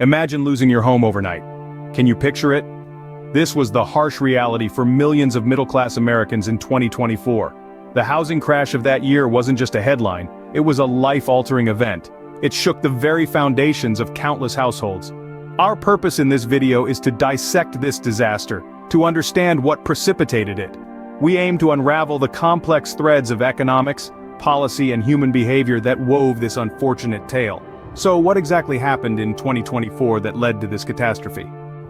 Imagine losing your home overnight. Can you picture it? This was the harsh reality for millions of middle-class Americans in 2024. The housing crash of that year wasn't just a headline, it was a life-altering event. It shook the very foundations of countless households. Our purpose in this video is to dissect this disaster, to understand what precipitated it. We aim to unravel the complex threads of economics, policy, and human behavior that wove this unfortunate tale. So what exactly happened in 2024 that led to this catastrophe?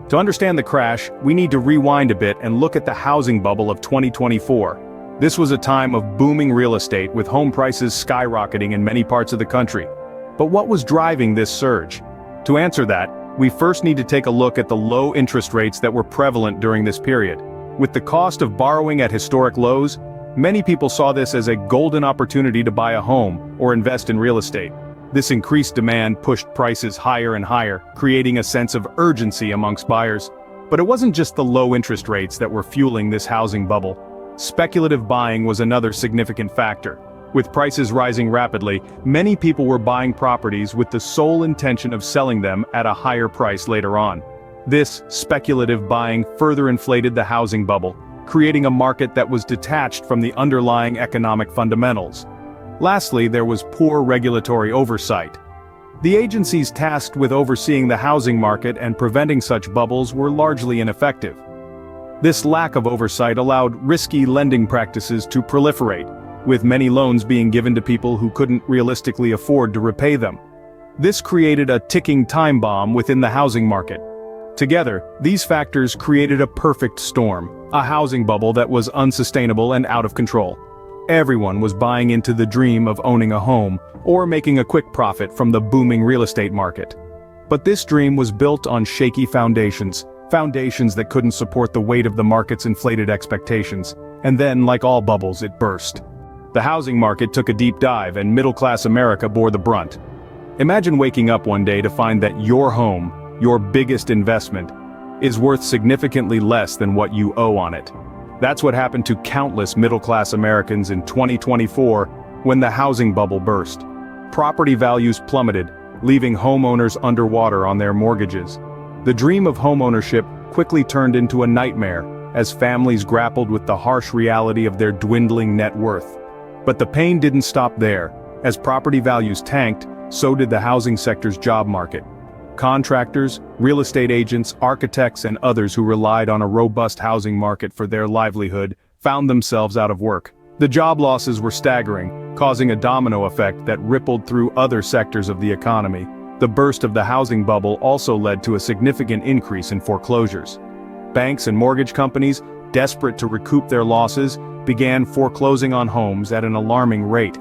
To understand the crash, we need to rewind a bit and look at the housing bubble of 2024. This was a time of booming real estate with home prices skyrocketing in many parts of the country. But what was driving this surge? To answer that, we first need to take a look at the low interest rates that were prevalent during this period. With the cost of borrowing at historic lows, many people saw this as a golden opportunity to buy a home or invest in real estate. This increased demand pushed prices higher and higher, creating a sense of urgency amongst buyers. But it wasn't just the low interest rates that were fueling this housing bubble. Speculative buying was another significant factor. With prices rising rapidly, many people were buying properties with the sole intention of selling them at a higher price later on. This speculative buying further inflated the housing bubble, creating a market that was detached from the underlying economic fundamentals. Lastly, there was poor regulatory oversight. The agencies tasked with overseeing the housing market and preventing such bubbles were largely ineffective. This lack of oversight allowed risky lending practices to proliferate, with many loans being given to people who couldn't realistically afford to repay them. This created a ticking time bomb within the housing market. Together, these factors created a perfect storm, a housing bubble that was unsustainable and out of control. Everyone was buying into the dream of owning a home, or making a quick profit from the booming real estate market. But this dream was built on shaky foundations that couldn't support the weight of the market's inflated expectations. And then, like all bubbles, it burst. The housing market took a deep dive and middle-class America bore the brunt. Imagine waking up one day to find that your home, your biggest investment, is worth significantly less than what you owe on it. That's what happened to countless middle-class Americans in 2024 when the housing bubble burst. Property values plummeted, leaving homeowners underwater on their mortgages. The dream of homeownership quickly turned into a nightmare as families grappled with the harsh reality of their dwindling net worth. But the pain didn't stop there. As property values tanked, so did the housing sector's job market. Contractors, real estate agents, architects, and others who relied on a robust housing market for their livelihood found themselves out of work. The job losses were staggering, causing a domino effect that rippled through other sectors of the economy. The burst of the housing bubble also led to a significant increase in foreclosures. Banks and mortgage companies, desperate to recoup their losses, began foreclosing on homes at an alarming rate.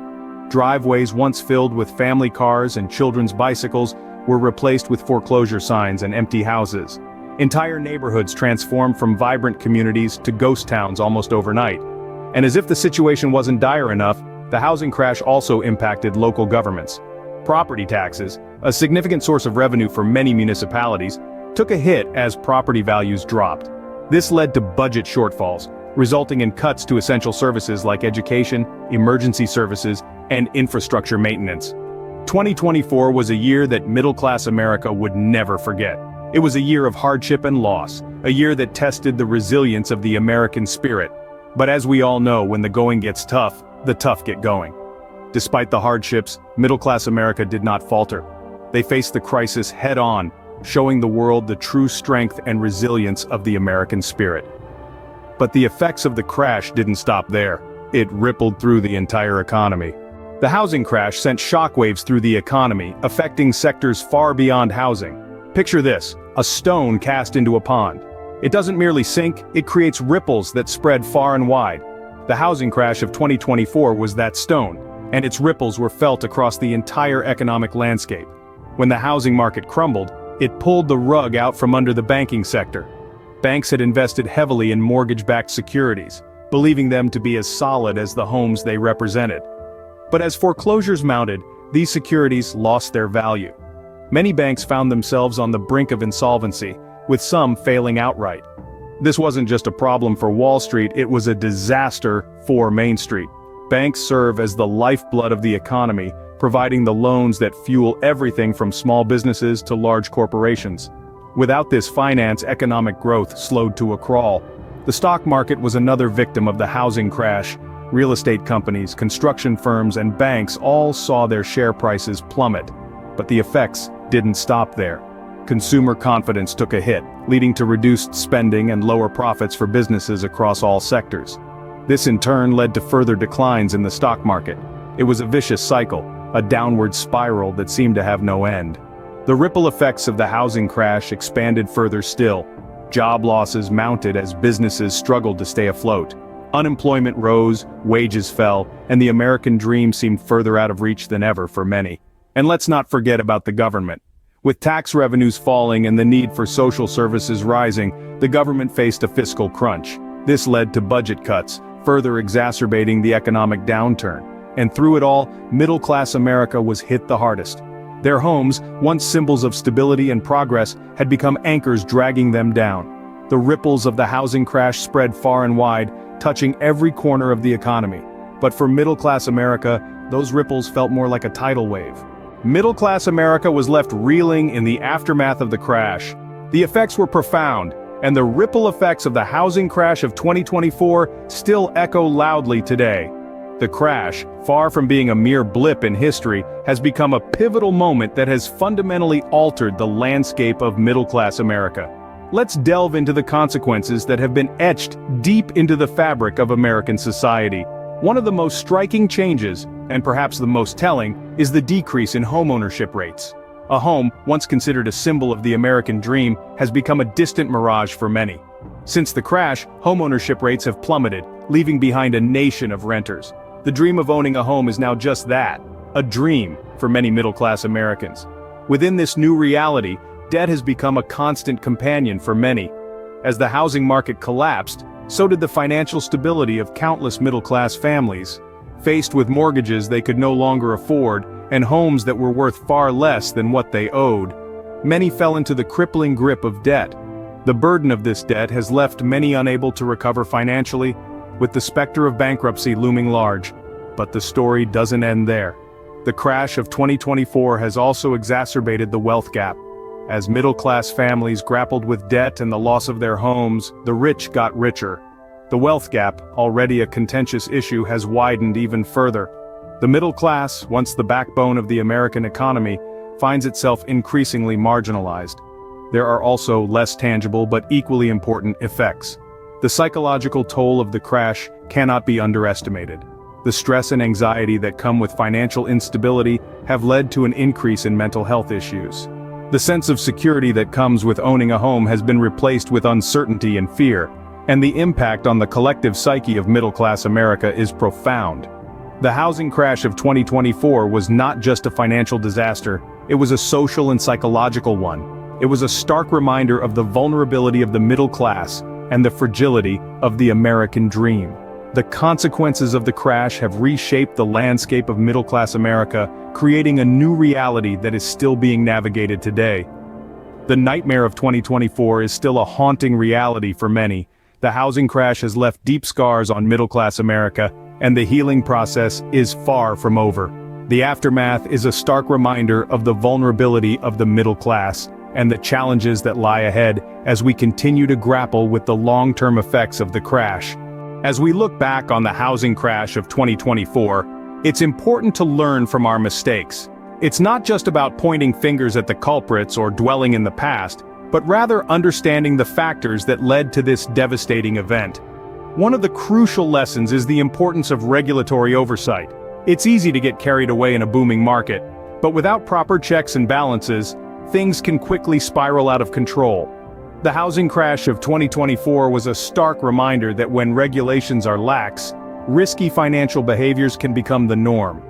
Driveways once filled with family cars and children's bicycles were replaced with foreclosure signs and empty houses. Entire neighborhoods transformed from vibrant communities to ghost towns almost overnight. And as if the situation wasn't dire enough, the housing crash also impacted local governments. Property taxes, a significant source of revenue for many municipalities, took a hit as property values dropped. This led to budget shortfalls, resulting in cuts to essential services like education, emergency services, and infrastructure maintenance. 2024 was a year that middle-class America would never forget. It was a year of hardship and loss, a year that tested the resilience of the American spirit. But as we all know, when the going gets tough, the tough get going. Despite the hardships, middle-class America did not falter. They faced the crisis head-on, showing the world the true strength and resilience of the American spirit. But the effects of the crash didn't stop there. It rippled through the entire economy. The housing crash sent shockwaves through the economy, affecting sectors far beyond housing. Picture this, a stone cast into a pond. It doesn't merely sink, it creates ripples that spread far and wide. The housing crash of 2024 was that stone, and its ripples were felt across the entire economic landscape. When the housing market crumbled, it pulled the rug out from under the banking sector. Banks had invested heavily in mortgage-backed securities, believing them to be as solid as the homes they represented. But as foreclosures mounted, these securities lost their value. Many banks found themselves on the brink of insolvency, with some failing outright. This wasn't just a problem for Wall Street, it was a disaster for Main Street. Banks serve as the lifeblood of the economy, providing the loans that fuel everything from small businesses to large corporations. Without this finance, economic growth slowed to a crawl. The stock market was another victim of the housing crash. Real estate companies, construction firms, and banks all saw their share prices plummet. But the effects didn't stop there. Consumer confidence took a hit, leading to reduced spending and lower profits for businesses across all sectors. This in turn led to further declines in the stock market. It was a vicious cycle, a downward spiral that seemed to have no end. The ripple effects of the housing crash expanded further still. Job losses mounted as businesses struggled to stay afloat. Unemployment rose, wages fell, and the American dream seemed further out of reach than ever for many. And let's not forget about the government. With tax revenues falling and the need for social services rising, the government faced a fiscal crunch. This led to budget cuts, further exacerbating the economic downturn. And through it all, middle-class America was hit the hardest. Their homes, once symbols of stability and progress, had become anchors dragging them down. The ripples of the housing crash spread far and wide, touching every corner of the economy. But for middle-class America, those ripples felt more like a tidal wave. Middle-class America was left reeling in the aftermath of the crash. The effects were profound, and the ripple effects of the housing crash of 2024 still echo loudly today. The crash, far from being a mere blip in history, has become a pivotal moment that has fundamentally altered the landscape of middle-class America. Let's delve into the consequences that have been etched deep into the fabric of American society. One of the most striking changes, and perhaps the most telling, is the decrease in homeownership rates. A home, once considered a symbol of the American dream, has become a distant mirage for many. Since the crash, homeownership rates have plummeted, leaving behind a nation of renters. The dream of owning a home is now just that, a dream for many middle-class Americans. Within this new reality, debt has become a constant companion for many. As the housing market collapsed, so did the financial stability of countless middle-class families. Faced with mortgages they could no longer afford, and homes that were worth far less than what they owed, many fell into the crippling grip of debt. The burden of this debt has left many unable to recover financially, with the specter of bankruptcy looming large. But the story doesn't end there. The crash of 2024 has also exacerbated the wealth gap. As middle-class families grappled with debt and the loss of their homes, the rich got richer. The wealth gap, already a contentious issue, has widened even further. The middle class, once the backbone of the American economy, finds itself increasingly marginalized. There are also less tangible but equally important effects. The psychological toll of the crash cannot be underestimated. The stress and anxiety that come with financial instability have led to an increase in mental health issues. The sense of security that comes with owning a home has been replaced with uncertainty and fear, and the impact on the collective psyche of middle-class America is profound. The housing crash of 2024 was not just a financial disaster, it was a social and psychological one. It was a stark reminder of the vulnerability of the middle class and the fragility of the American dream. The consequences of the crash have reshaped the landscape of middle-class America, creating a new reality that is still being navigated today. The nightmare of 2024 is still a haunting reality for many. The housing crash has left deep scars on middle-class America, and the healing process is far from over. The aftermath is a stark reminder of the vulnerability of the middle class, and the challenges that lie ahead as we continue to grapple with the long-term effects of the crash. As we look back on the housing crash of 2024, it's important to learn from our mistakes. It's not just about pointing fingers at the culprits or dwelling in the past, but rather understanding the factors that led to this devastating event. One of the crucial lessons is the importance of regulatory oversight. It's easy to get carried away in a booming market, but without proper checks and balances, things can quickly spiral out of control. The housing crash of 2024 was a stark reminder that when regulations are lax, risky financial behaviors can become the norm.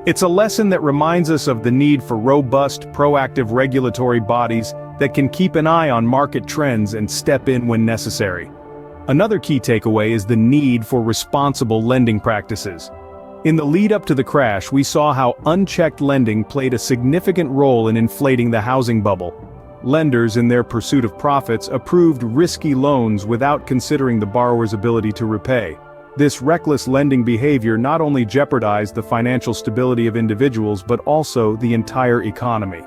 It's a lesson that reminds us of the need for robust, proactive regulatory bodies that can keep an eye on market trends and step in when necessary. Another key takeaway is the need for responsible lending practices. In the lead-up to the crash, we saw how unchecked lending played a significant role in inflating the housing bubble. Lenders, in their pursuit of profits, approved risky loans without considering the borrower's ability to repay. This reckless lending behavior not only jeopardized the financial stability of individuals but also the entire economy.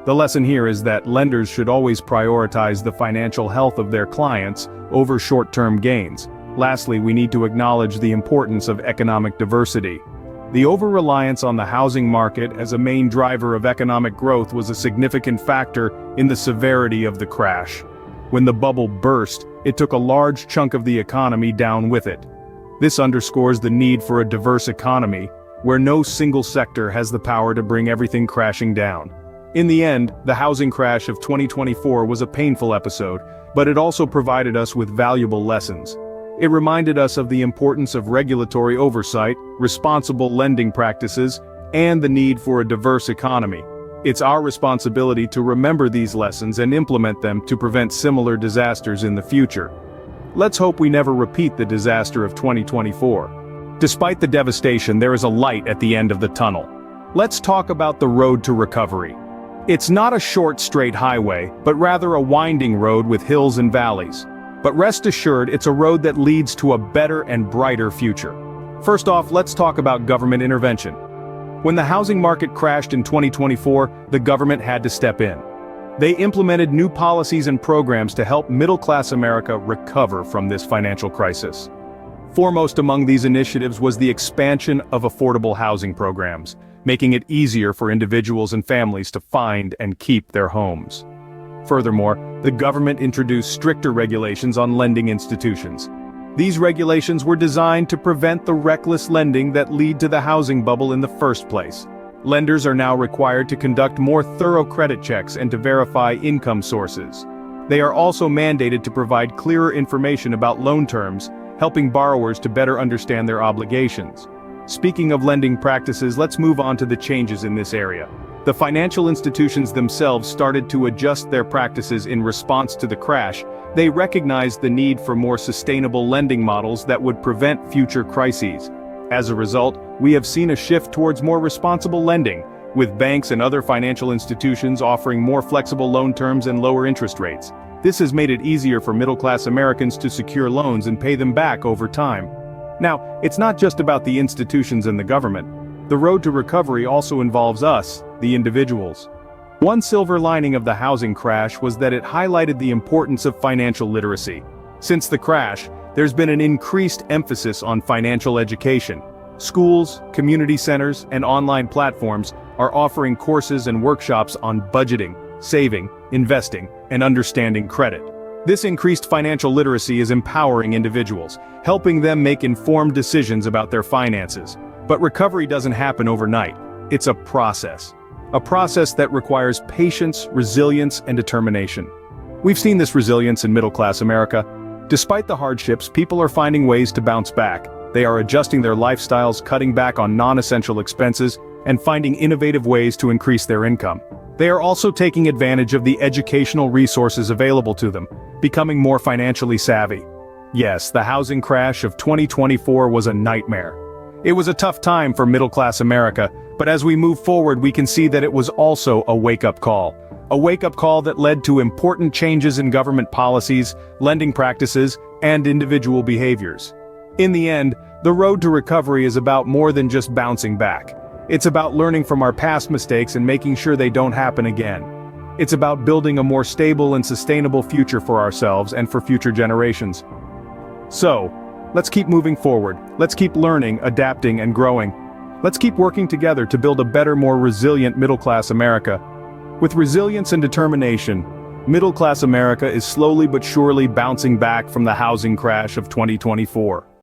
The lesson here is that lenders should always prioritize the financial health of their clients over short-term gains. Lastly, we need to acknowledge the importance of economic diversity. The over-reliance on the housing market as a main driver of economic growth was a significant factor in the severity of the crash. When the bubble burst, it took a large chunk of the economy down with it. This underscores the need for a diverse economy, where no single sector has the power to bring everything crashing down. In the end, the housing crash of 2024 was a painful episode, but it also provided us with valuable lessons. It reminded us of the importance of regulatory oversight, responsible lending practices, and the need for a diverse economy. It's our responsibility to remember these lessons and implement them to prevent similar disasters in the future. Let's hope we never repeat the disaster of 2024. Despite the devastation, there is a light at the end of the tunnel. Let's talk about the road to recovery. It's not a short, straight highway, but rather a winding road with hills and valleys. But rest assured, it's a road that leads to a better and brighter future. First off, let's talk about government intervention. When the housing market crashed in 2024, the government had to step in. They implemented new policies and programs to help middle-class America recover from this financial crisis. Foremost among these initiatives was the expansion of affordable housing programs, making it easier for individuals and families to find and keep their homes. Furthermore, the government introduced stricter regulations on lending institutions. These regulations were designed to prevent the reckless lending that led to the housing bubble in the first place. Lenders are now required to conduct more thorough credit checks and to verify income sources. They are also mandated to provide clearer information about loan terms, helping borrowers to better understand their obligations. Speaking of lending practices, let's move on to the changes in this area. The financial institutions themselves started to adjust their practices in response to the crash. They recognized the need for more sustainable lending models that would prevent future crises. As a result, we have seen a shift towards more responsible lending, with banks and other financial institutions offering more flexible loan terms and lower interest rates. This has made it easier for middle-class Americans to secure loans and pay them back over time. Now, it's not just about the institutions and the government. The road to recovery also involves us, the individuals. One silver lining of the housing crash was that it highlighted the importance of financial literacy. Since the crash, there's been an increased emphasis on financial education. Schools, community centers, and online platforms are offering courses and workshops on budgeting, saving, investing, and understanding credit. This increased financial literacy is empowering individuals, helping them make informed decisions about their finances. But recovery doesn't happen overnight. It's a process. A process that requires patience, resilience, and determination. We've seen this resilience in middle-class America. Despite the hardships, people are finding ways to bounce back. They are adjusting their lifestyles, cutting back on non-essential expenses, and finding innovative ways to increase their income. They are also taking advantage of the educational resources available to them, becoming more financially savvy. Yes, the housing crash of 2024 was a nightmare. It was a tough time for middle-class America, but as we move forward we can see that it was also a wake-up call. A wake-up call that led to important changes in government policies, lending practices, and individual behaviors. In the end, the road to recovery is about more than just bouncing back. It's about learning from our past mistakes and making sure they don't happen again. It's about building a more stable and sustainable future for ourselves and for future generations. So, let's keep moving forward. Let's keep learning, adapting, and growing. Let's keep working together to build a better, more resilient middle-class America. With resilience and determination, middle-class America is slowly but surely bouncing back from the housing crash of 2024.